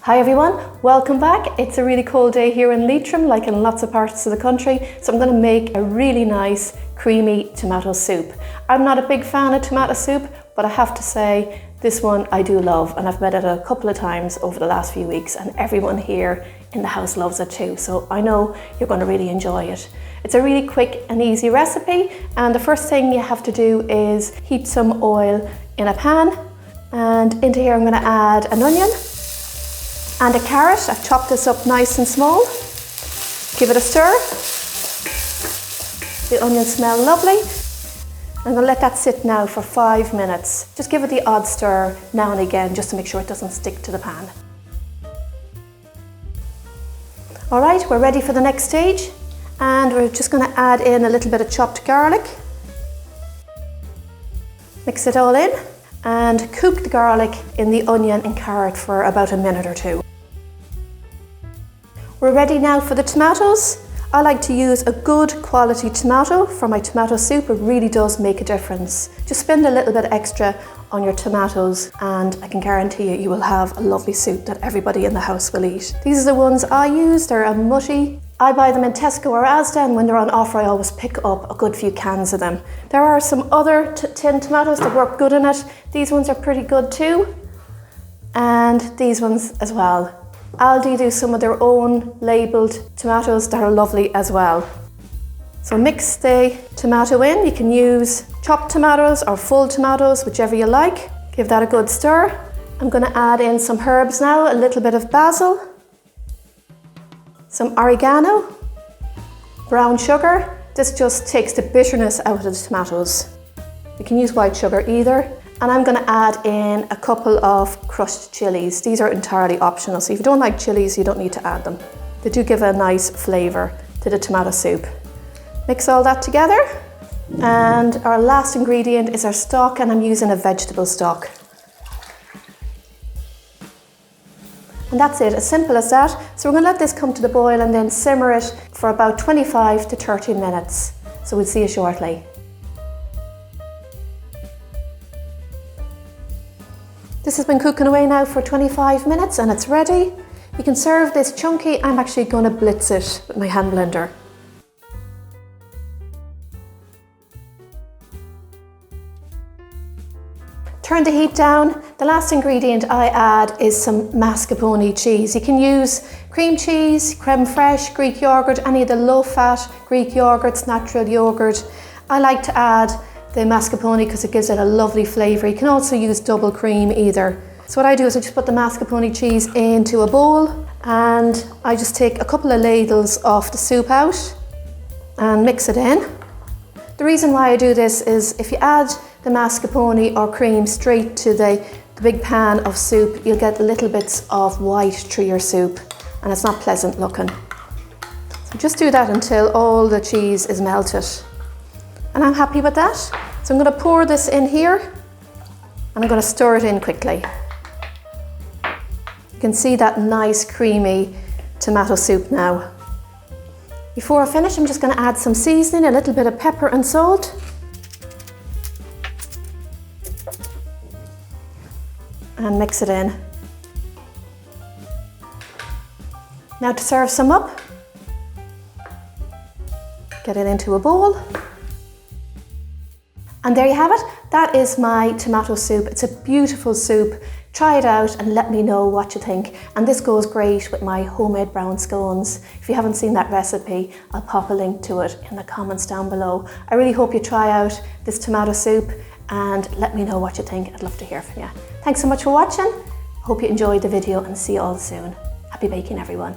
Hi everyone, welcome back. It's a really cold day here in Leitrim, like in lots of parts of the country, so I'm going to make a really nice creamy tomato soup. I'm not a big fan of tomato soup, but I have to say this one I do love, and I've made it a couple of times over the last few weeks and everyone here in the house loves it too, so I know you're going to really enjoy it. It's a really quick and easy recipe, and the first thing you have to do is heat some oil in a pan, and into here I'm going to add an onion and a carrot. I've chopped this up nice and small. Give it a stir. The onions smell lovely. I'm going to let that sit now for 5 minutes. Just give it the odd stir now and again just to make sure it doesn't stick to the pan. Alright, we're ready for the next stage, and we're just going to add in a little bit of chopped garlic. Mix it all in and cook the garlic in the onion and carrot for about a minute or two. We're ready now for the tomatoes. I like to use a good quality tomato for my tomato soup. It really does make a difference. Just spend a little bit extra on your tomatoes and I can guarantee you will have a lovely soup that everybody in the house will eat. These are the ones I use. They're a mutti. I buy them in Tesco or Asda, and when they're on offer I always pick up a good few cans of them. There are some other tin tomatoes that work good in it. These ones are pretty good too, and these ones as well. Aldi do some of their own labelled tomatoes that are lovely as well. So mix the tomato in. You can use chopped tomatoes or full tomatoes, whichever you like. Give that a good stir. I'm going to add in some herbs now, a little bit of basil, some oregano, brown sugar. This just takes the bitterness out of the tomatoes. You can use white sugar either. And I'm going to add in a couple of crushed chilies. These are entirely optional, so if you don't like chilies, you don't need to add them. They do give a nice flavour to the tomato soup. Mix all that together, and our last ingredient is our stock, and I'm using a vegetable stock. And that's it, as simple as that. So we're going to let this come to the boil and then simmer it for about 25 to 30 minutes. So we'll see you shortly. This has been cooking away now for 25 minutes and it's ready. You can serve this chunky. I'm actually going to blitz it with my hand blender. Turn the heat down. The last ingredient I add is some mascarpone cheese. You can use cream cheese, crème fraîche, Greek yoghurt, any of the low-fat Greek yogurts, natural yoghurt. I like to add the mascarpone because it gives it a lovely flavour. You can also use double cream either. So what I do is I just put the mascarpone cheese into a bowl, and I just take a couple of ladles of the soup out and mix it in. The reason why I do this is if you add the mascarpone or cream straight to the big pan of soup, you'll get little bits of white through your soup and it's not pleasant looking. So just do that until all the cheese is melted. And I'm happy with that. So I'm going to pour this in here and I'm going to stir it in quickly. You can see that nice creamy tomato soup now. Before I finish, I'm just going to add some seasoning, a little bit of pepper and salt. And mix it in. Now to serve some up, get it into a bowl. And there you have it. That is my tomato soup. It's a beautiful soup. Try it out and let me know what you think. And this goes great with my homemade brown scones. If you haven't seen that recipe, I'll pop a link to it in the comments down below. I really hope you try out this tomato soup and let me know what you think. I'd love to hear from you. Thanks so much for watching. Hope you enjoyed the video and see you all soon. Happy baking, everyone.